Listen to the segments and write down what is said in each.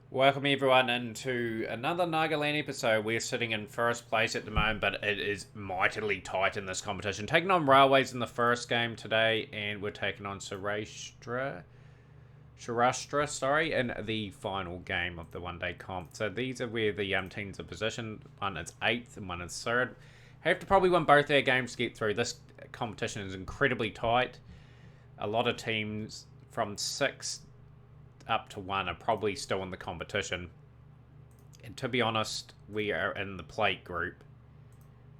Welcome everyone into another Nagaland episode. We're sitting in first place at the moment, but it is mightily tight in this competition. Taking on Railways in the first game today, and we're taking on Sharashtra, in the final game of the one-day comp. So these are where the teams are positioned. One is 8th and one is 3rd. Have to probably win both their games to get through. This competition is incredibly tight. A lot of teams from 6 up to 1 are probably still in the competition. And to be honest, we are in the plate group.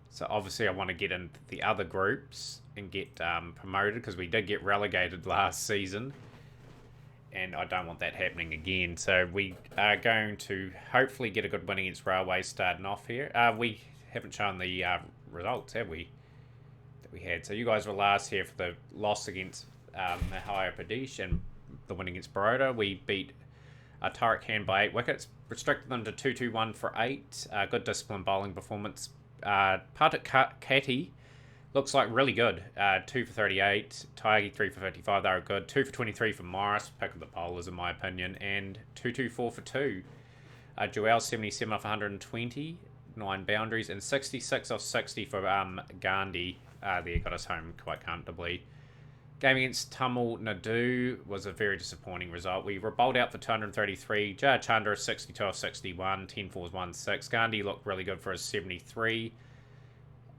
So obviously I want to get into the other groups and get promoted because we did get relegated last season. And I don't want that happening again. So we are going to hopefully get a good win against Railways starting off here. We haven't shown the results, have we? That we had. So you guys were last here for the loss against Madhya Pradesh and the win against Baroda. We beat Tariq Khan by 8 wickets, restricted them to 2-2-1 for 8. Good disciplined bowling performance. Patak Kati looks like really good. 2 for 38. Tiagi 3 for 55. They were good. 2 for 23 for Morris, pick of the bowlers in my opinion, and 2-2-4 for 2. Joel 77 off 120, 9 boundaries, and 66 off 60 for Gandhi. There got us home quite comfortably. Game against Tamil Nadu was a very disappointing result. We were bowled out for 233. Jaya Chandra 62 off 61, 10 fours, 1 6. Gandhi looked really good for his 73.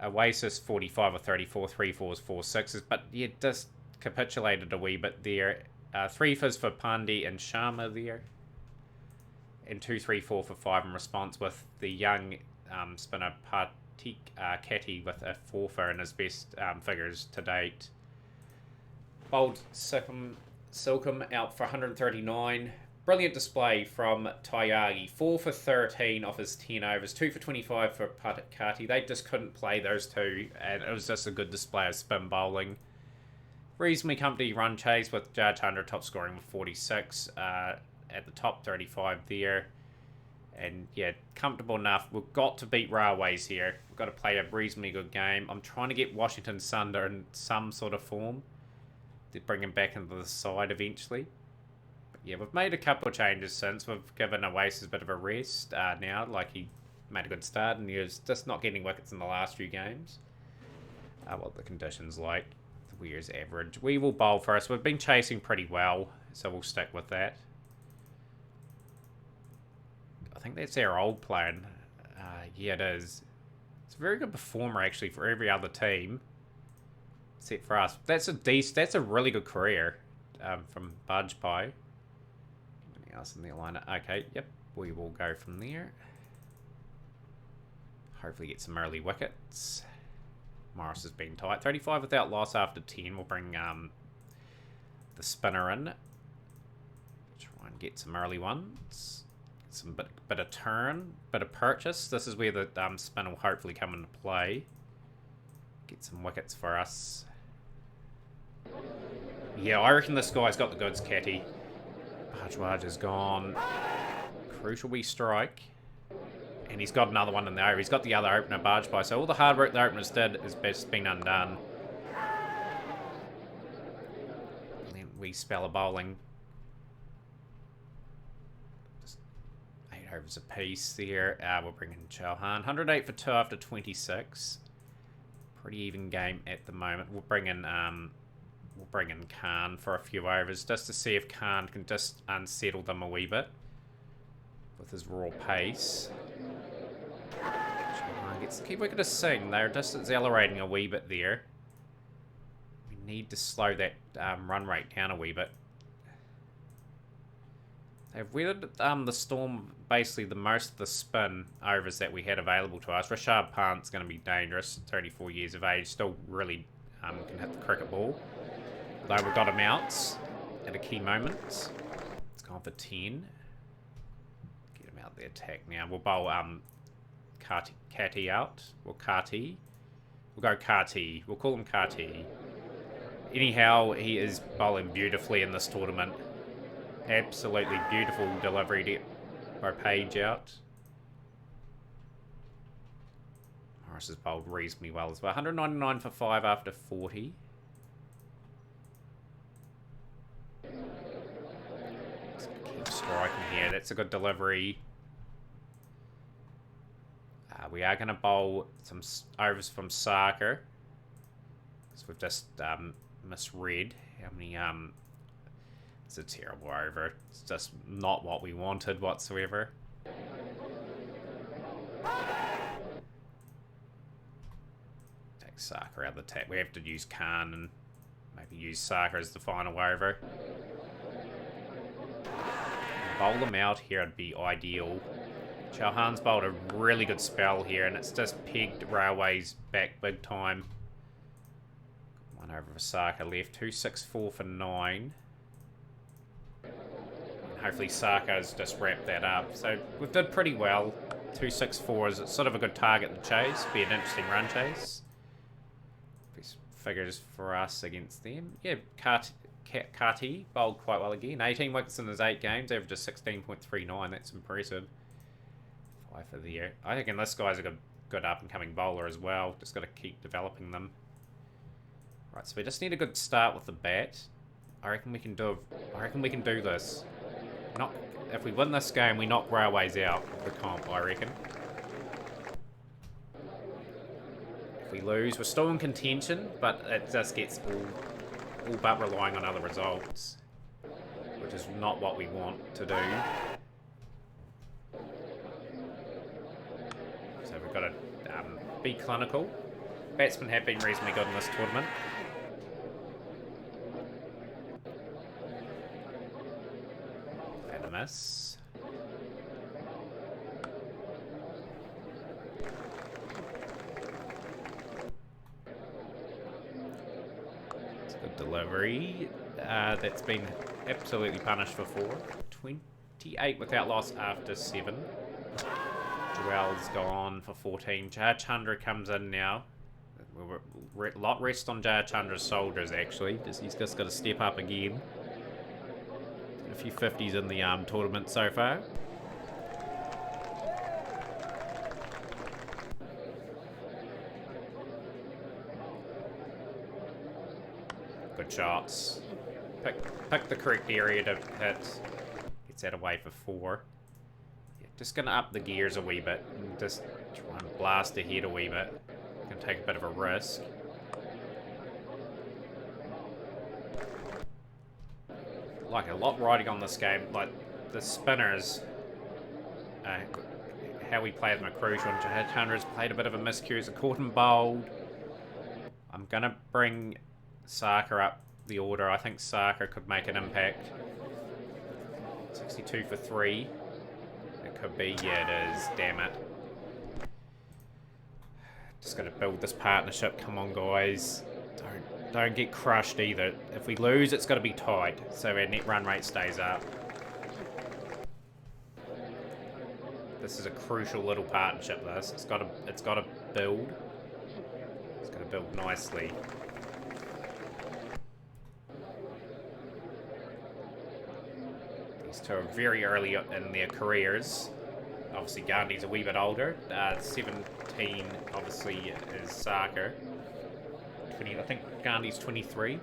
Oasis 45 or 34, 3 fours, 4 sixes. But yeah, just capitulated a wee bit there. 3 fizz for Pandey and Sharma there. And 2-3-4 for 5 in response, with the young spinner Patik Kati with a 4 for in his best figures to date. Bowled Silkham out for 139. Brilliant display from Tyagi. 4 for 13 off his 10 overs. 2 for 25 for Patakati. They just couldn't play those two, and it was just a good display of spin bowling. Reasonably comfy run chase with Jaya Chandra top scoring with 46 at the top, 35 there. And yeah, comfortable enough. We've got to beat Railways here. We've got to play a reasonably good game. I'm trying to get Washington Sunder in some sort of form to bring him back into the side eventually. But yeah, we've made a couple of changes since. We've given Oasis a bit of a rest now. Like, he made a good start and he was just not getting wickets in the last few games. What the conditions like. The Weir's average. We will bowl first. We've been chasing pretty well, so we'll stick with that. I think that's our old plan. Yeah, it is. It's a very good performer actually for every other team. Except for us. That's a really good career from Bajpai. Anything else in the lineup? Okay, yep. We will go from there. Hopefully get some early wickets. Morris has been tight. 35 without loss after 10. We'll bring the spinner in. Try and get some early ones. Get some bit of turn, bit of purchase. This is where the spin will hopefully come into play. Get some wickets for us. Yeah, I reckon this guy's got the goods, Catty. Bajwaj is gone. Crucial wee strike. And he's got another one in the over. He's got the other opener, Bajpai. So all the hard work the openers did has best been undone. And then we spell a bowling. Just 8 overs apiece there. We'll bring in Chauhan. 108 for 2 after 26. Pretty even game at the moment. We'll bring in Khan for a few overs just to see if Khan can just unsettle them a wee bit with his raw pace. Chauhan gets the key wicket to Singh. They're just accelerating a wee bit there. We need to slow that run rate down a wee bit. They've weathered the storm, basically the most of the spin overs that we had available to us. Rashad Pant's going to be dangerous, 34 years of age, still really can hit the cricket ball. Though we've got him out at a key moment. It's gone for 10. Get him out the attack now. We'll bowl Kati out. We'll go Kati. We'll call him Kati. Anyhow, he is bowling beautifully in this tournament. Absolutely beautiful delivery by Page out. Morris has bowled reasonably well as well. 199 for 5 after 40. Keep striking here. That's a good delivery. We are going to bowl some overs from Saka. Because we've just misread how many... it's a terrible over. It's just not what we wanted whatsoever. Take Saka out of the tap. We have to use Khan and maybe use Saka as the final over. Bowl them out here would be ideal. Chauhan's bowled a really good spell here, and it's just pegged Railways back big time. One over for Saka left. 264 for 9. And hopefully Saka's just wrapped that up. So we've did pretty well. 264 is sort of a good target to chase. Be an interesting run chase. These figures for us against them. Yeah, Kati bowled quite well again. 18 wickets in his 8 games, averages 16.39. That's impressive. 5 for the year. I think this guy's a good up-and-coming bowler as well. Just got to keep developing them. Right, so we just need a good start with the bat. I reckon we can do this. If we win this game, we knock Railways out of the comp, I reckon. If we lose, we're still in contention, but it just gets all but relying on other results, which is not what we want to do. So we've got to be clinical. Batsmen have been reasonably good in this tournament. And a miss. It's a good delivery. That's been absolutely punished for 4. 28 without loss after 7. Joel's gone for 14. Jayachandra comes in now. A lot rest on Jayachandra's shoulders, actually. He's just got to step up again. A few 50s in the tournament so far. Good shots. Pick the correct area to hit. Gets that away for 4. Just going to up the gears a wee bit and just try and blast ahead a wee bit. Going to take a bit of a risk. Like a lot riding on this game. Like the spinners, how we play them are crucial. And Jayachandra's played a bit of a miscue as a caught and bowled. I'm going to bring Saka up the order. I think Saka could make an impact. 62 for 3. Could be, yeah, it is. Damn it. Just got to build this partnership. Come on, guys. Don't get crushed either. If we lose, it's got to be tight, so our net run rate stays up. This is a crucial little partnership. This it's got to build. It's got to build nicely. These two are very early in their careers. Obviously, Gandhi's a wee bit older. 17, obviously, is Saka. 20, I think Gandhi's 23.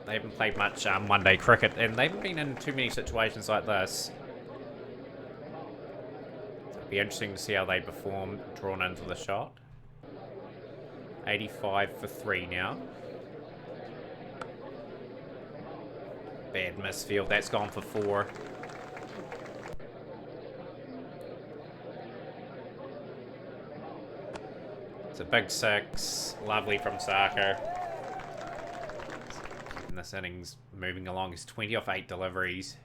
They haven't played much one-day cricket, and they haven't been in too many situations like this. It'll be interesting to see how they perform drawn into the shot. 85 for 3 now. Bad misfield. That's gone for 4. It's a big 6. Lovely from Saka. Keeping this innings moving along. He's 20 off 8 deliveries.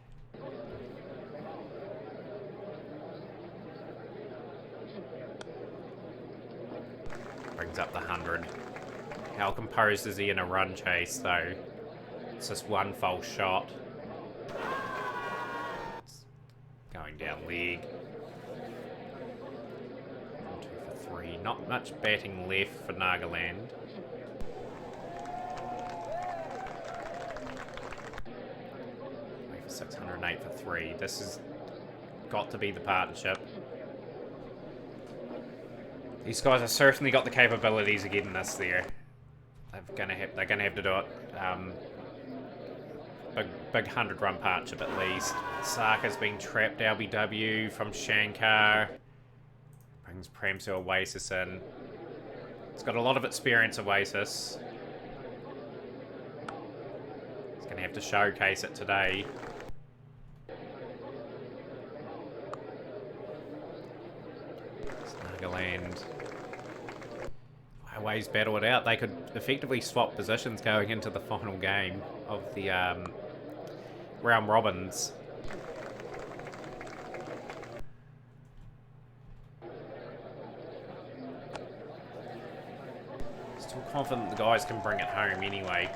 Brings up the 100. How composed is he in a run chase, though? It's just one false shot. It's going down leg. 2 for 3. Not much batting left for Nagaland. Wait for 608 for 3. This has got to be the partnership. These guys have certainly got the capabilities of getting this there. They're gonna have to do it. big 100-run partnership at least. Saka's been trapped LBW from Shankar. Brings Prem to Oasis in. It's got a lot of experience, Oasis. He's going to have to showcase it today. It's Nagaland. Ways battle it out. They could effectively swap positions going into the final game of the round robins. Still confident the guys can bring it home anyway.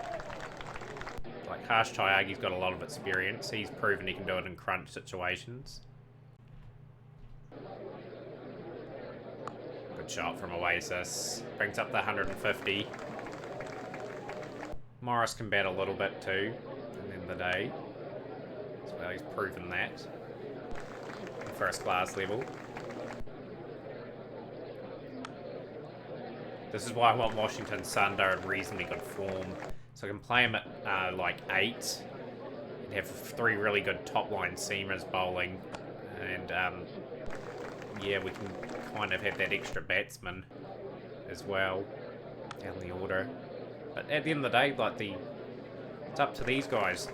Like Harsh Tyagi's got a lot of experience. He's proven he can do it in crunch situations. Shot from Oasis. Brings up the 150. Morris can bat a little bit too, at the end of the day. So he's proven that. First class level. This is why I want Washington Sunder in reasonably good form. So I can play him at like 8. And have 3 really good top line seamers bowling. And yeah, we can kind of have that extra batsman as well down the order. But at the end of the day, like it's up to these guys.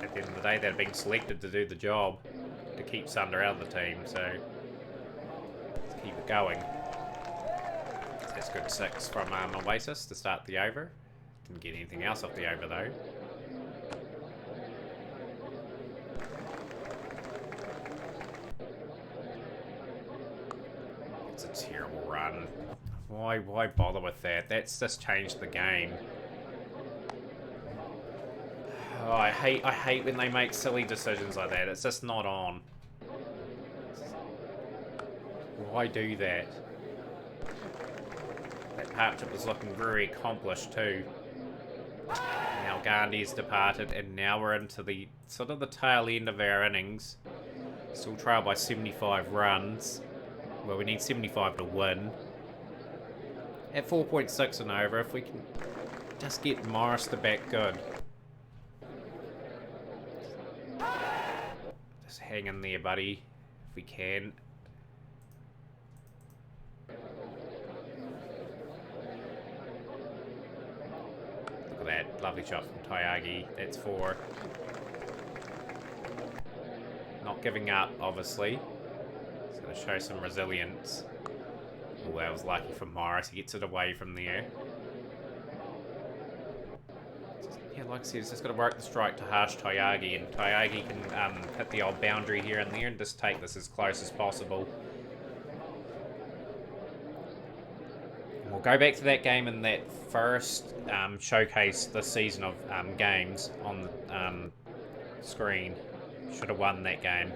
At the end of the day, they're being selected to do the job to keep Sunder out of the team. So let's keep it going. That's a good 6 from Oasis to start the over. Didn't get anything else off the over though. It's a terrible run. Why bother with that? That's just changed the game. Oh, I hate when they make silly decisions like that. It's just not on. Why do that? That partnership was looking very accomplished too. Now Gandhi's departed, and now we're into the sort of the tail end of our innings. Still trailed by 75 runs. Well, we need 75 to win. At 4.6 and over, if we can just get Morris to bat good. Just hang in there, buddy, if we can. Look at that, lovely shot from Tyagi. That's 4. Not giving up, obviously. He's going to show some resilience. Oh, that was lucky for Morris. He gets it away from there. Yeah, like I said, he's just got to work the strike to Harsh Tyagi, and Tyagi can hit the old boundary here and there and just take this as close as possible. And we'll go back to that game in that first showcase this season of games on the screen. Should have won that game.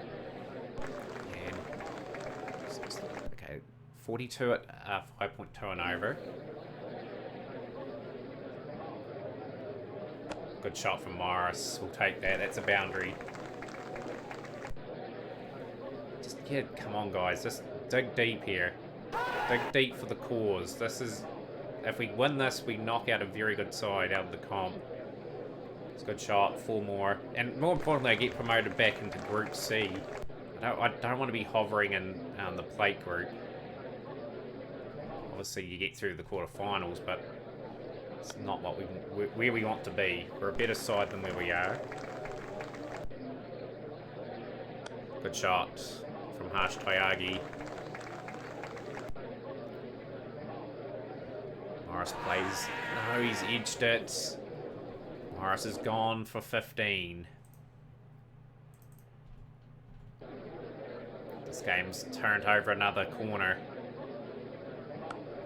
And, okay, 42 at 5.2 and over. Good shot from Morris. We'll take that. That's a boundary. Just, yeah, come on, guys. Just dig deep here. Dig deep for the cause. This is... If we win this, we knock out a very good side out of the comp. It's a good shot. 4 more. And more importantly, I get promoted back into Group C. I don't want to be hovering in the plate group. Obviously, you get through the quarterfinals, but it's not what where we want to be. We're a better side than where we are. Good shot from Harsh Tyagi. Morris plays. No, he's edged it. Morris is gone for 15. This game's turned over another corner.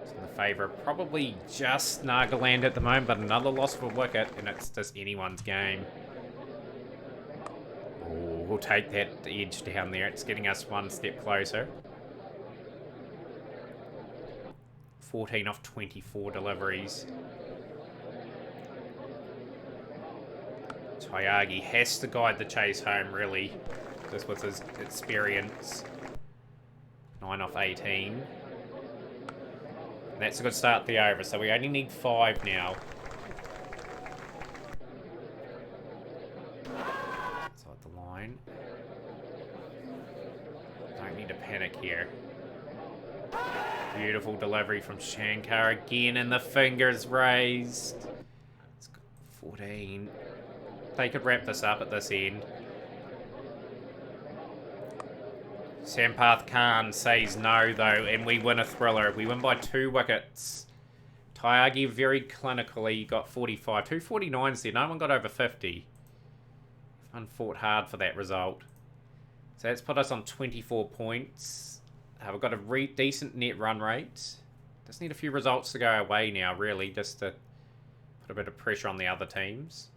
It's in the favour of probably just Nagaland at the moment, but another loss for a wicket, and it's just anyone's game. Oh, we'll take that edge down there. It's getting us one step closer. 14 off 24 deliveries. Tyagi has to guide the chase home, really, just with his experience. 9 off 18. And that's a good start to the over, so we only need 5 now. line. Don't need to panic here. Beautiful delivery from Shankar again, and the fingers raised. It's got 14. They could wrap this up at this end. Sampath Khan says no, though, and we win a thriller. We win by 2 wickets. Tyagi very clinically got 45. 2 49s there. No one got over 50. Everyone fought hard for that result. So that's put us on 24 points. We've got a decent net run rate. Just need a few results to go our way now, really, just to put a bit of pressure on the other teams.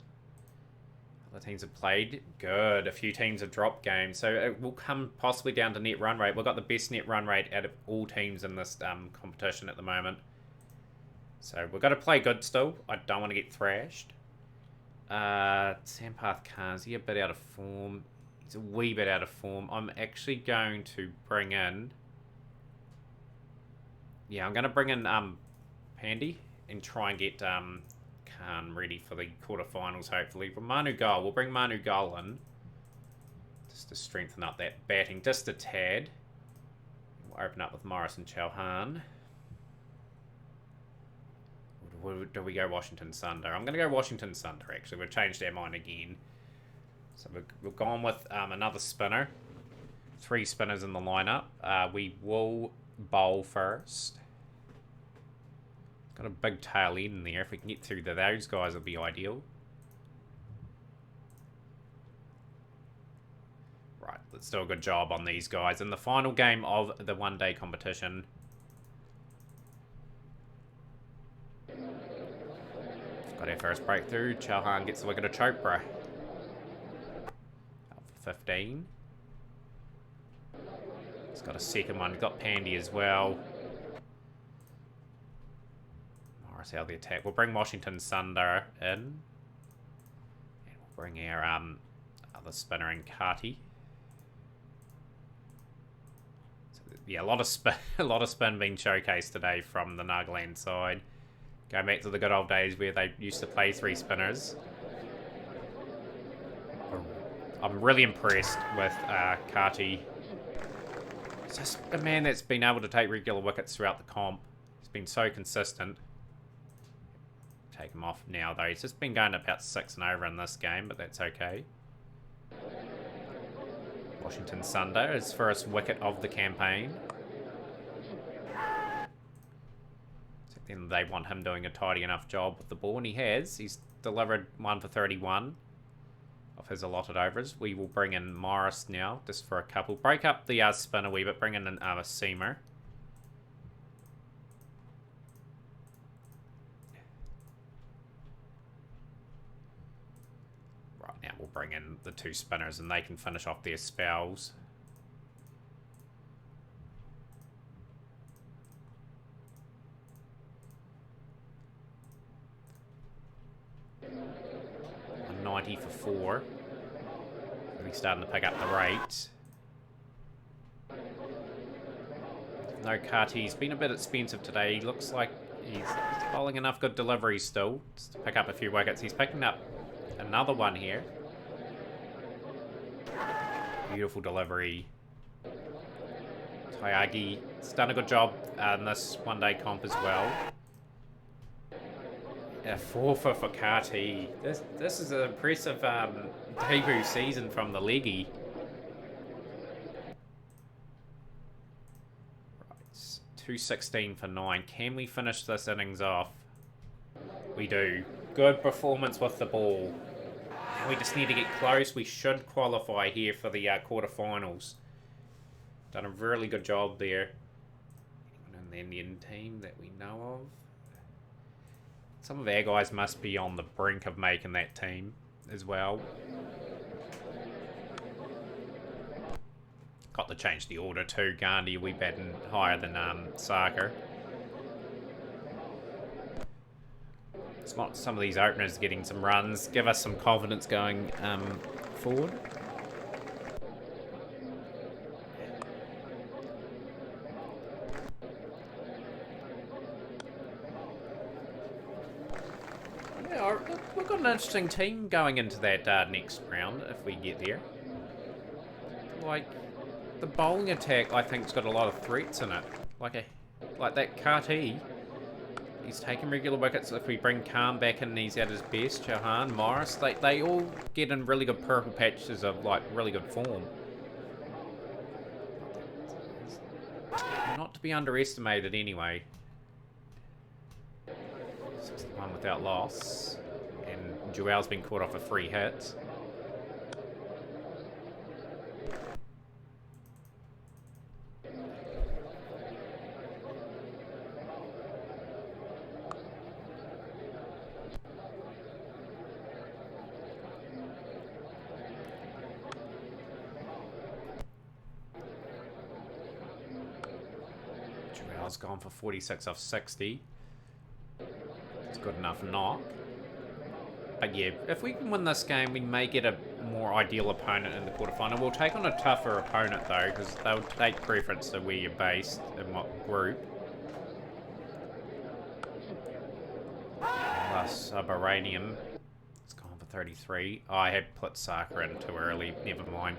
Other teams have played good. A few teams have dropped games. So it will come possibly down to net run rate. We've got the best net run rate out of all teams in this competition at the moment. So we've got to play good still. I don't want to get thrashed. Sampath Khan's a bit out of form. He's a wee bit out of form. I'm actually going to bring in... Yeah, I'm going to bring in Pandy and try and get Khan ready for the quarterfinals, hopefully. But Manu Gul, we'll bring Manu Gul in just to strengthen up that batting just a tad. We'll open up with Morris and Chauhan. Do we go Washington Sunder? I'm going to go Washington Sunder, actually. We've changed our mind again. So we've gone with another spinner. 3 spinners in the lineup. We will bowl first. Got a big tail end there. If we can get through to those guys, it'll be ideal. Right, let's do a good job on these guys. In the final game of the one-day competition. Got our first breakthrough. Chauhan gets the wicket of Chopra. Up for 15. He's got a second one. He's got Pandy as well. Morris out the attack. We'll bring Washington Sunder in. And we'll bring our other spinner in, Kati. So, yeah, a lot of spin being showcased today from the Nagaland side. Going back to the good old days where they used to play 3 spinners. I'm really impressed with Kati. He's just a man that's been able to take regular wickets throughout the comp. He's been so consistent. Take him off now, though. He's just been going about 6 and over in this game, but that's okay. Washington Sunder is first wicket of the campaign. Then they want him doing a tidy enough job with the ball, and he has. He's delivered 1 for 31 of his allotted overs. We will bring in Morris now, just for a couple. Break up the spin a wee bit, bring in a seamer. Right, now we'll bring in the 2 spinners, and they can finish off their spells. For 4. Really starting to pick up the rate. No, Kati's been a bit expensive today. He looks like he's bowling enough good deliveries still just to pick up a few wickets. He's picking up another one here. Beautiful delivery. Tyagi has done a good job in this one-day comp as well. A 4 for Kati. This is an impressive debut season from the leggy. Right, 216 for 9. Can we finish this innings off? We do. Good performance with the ball. Now we just need to get close. We should qualify here for the quarterfinals. Done a really good job there. Anyone in the Indian team that we know of? Some of our guys must be on the brink of making that team as well. Got to change the order too. Gandhi, we batting higher than Sarkar. It's not some of these openers getting some runs. Give us some confidence going forward. We've got an interesting team going into that next round if we get there. like, the bowling attack, I think, has got a lot of threats in it. Like that Kati, he's taking regular wickets. If we bring Khan back in, he's at his best. Chauhan, Morris, they all get in really good purple patches of, like, really good form. Not to be underestimated anyway. 61 without loss. And Joel's been caught off a free hit. Joel's gone for 46 off 60. It's good enough knock. But yeah, if we can win this game, we may get a more ideal opponent in the quarterfinal. We'll take on a tougher opponent though, because they'll take preference to where you're based in what group. Plus Bahrainium. It's gone for 33. Oh, I had put Saka in too early. Never mind.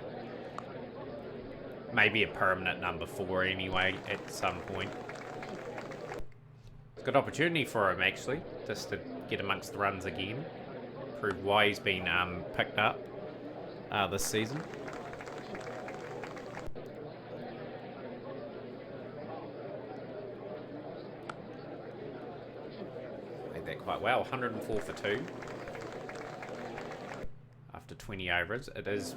Maybe a permanent number 4 anyway at some point. It's a good opportunity for him actually, just to get amongst the runs again. Prove why he's been picked up this season. Played that quite well. 104 for 2 after 20 overs. It is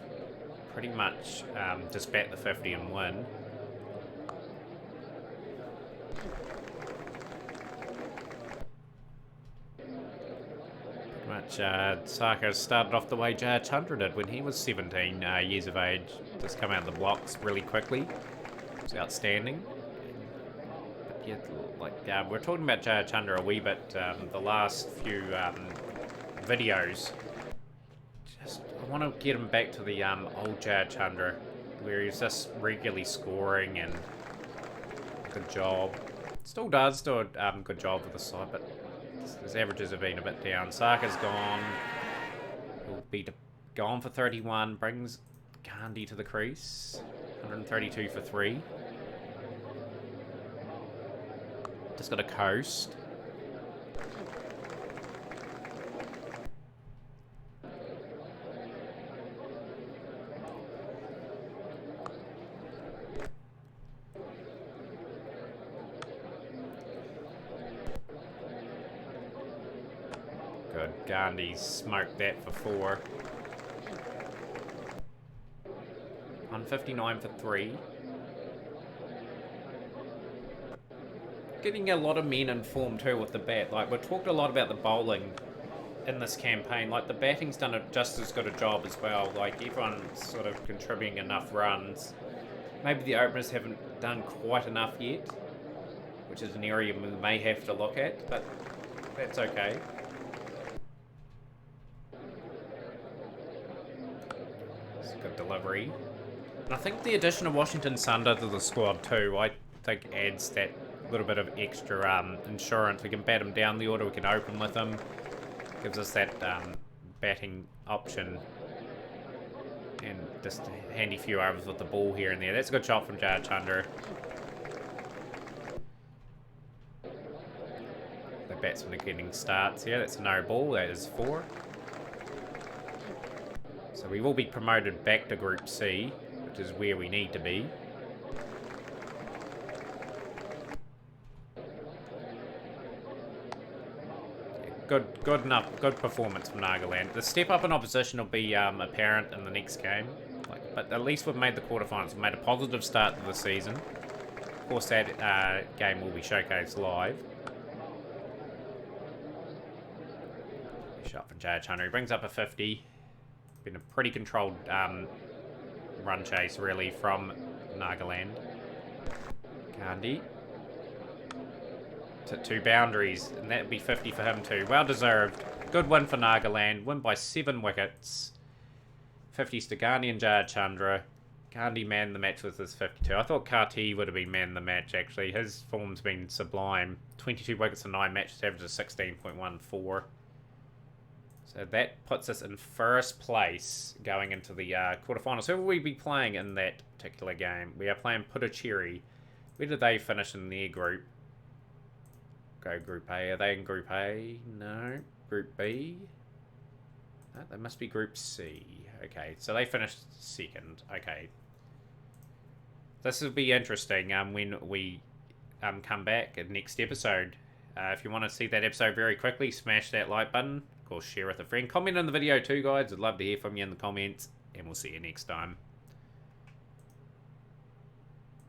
pretty much just bat the 50 and win. Saka started off the way Chandra did when he was 17 years of age. Just come out of the blocks really quickly. It was outstanding. But yeah, like we're talking about Chandra a wee bit the last few videos. Just I want to get him back to the old Chandra where he's just regularly scoring and good job. Still does do a good job with the side, but his averages have been a bit down. Saka's gone. He'll be gone for 31. Brings Gandhi to the crease. 132 for 3. Just got a coast. Good. Gandhi smoked that for 4. 159 for 3. Getting a lot of men in form too with the bat. Like, we've talked a lot about the bowling in this campaign. Like, the batting's done just as good a job as well. Like, everyone's sort of contributing enough runs. Maybe the openers haven't done quite enough yet, which is an area we may have to look at, but that's okay. Good delivery. And I think the addition of Washington Sundar to the squad too, I think adds that little bit of extra insurance. We can bat him down the order, we can open with him. Gives us that batting option. And just a handy few overs with the ball here and there. That's a good shot from Chandra. The batsmen are getting starts here. That's a no ball, that is 4. So we will be promoted back to Group C, which is where we need to be. Yeah, good performance from Nagaland. The step up in opposition will be apparent in the next game, but at least we've made the quarterfinals. We've made a positive start to the season. Of course, that game will be showcased live. Shot from Chandra. He brings up a 50. Been a pretty controlled run chase really from Nagaland. Gandhi to 2 boundaries, and that'd be 50 for him too. Well deserved. Good win for Nagaland. Win by 7 wickets. 50s to Gandhi and Chandra. Gandhi manned the match with his 52. I thought Kati would have been man the match actually. His form's been sublime. 22 wickets in 9 matches, average of 16.14. So So that puts us in first place going into the quarterfinals. Who will we be playing in that particular game? We are playing Puducherry. Where did they finish in their group? Go Group A. Are they in Group A? No. Group B? No, they must be Group C. Okay, so they finished second. Okay. This will be interesting when we come back in next episode. If you want to see that episode very quickly, smash that like button. Of course, share with a friend. Comment in the video too, guys. I'd love to hear from you in the comments. And we'll see you next time.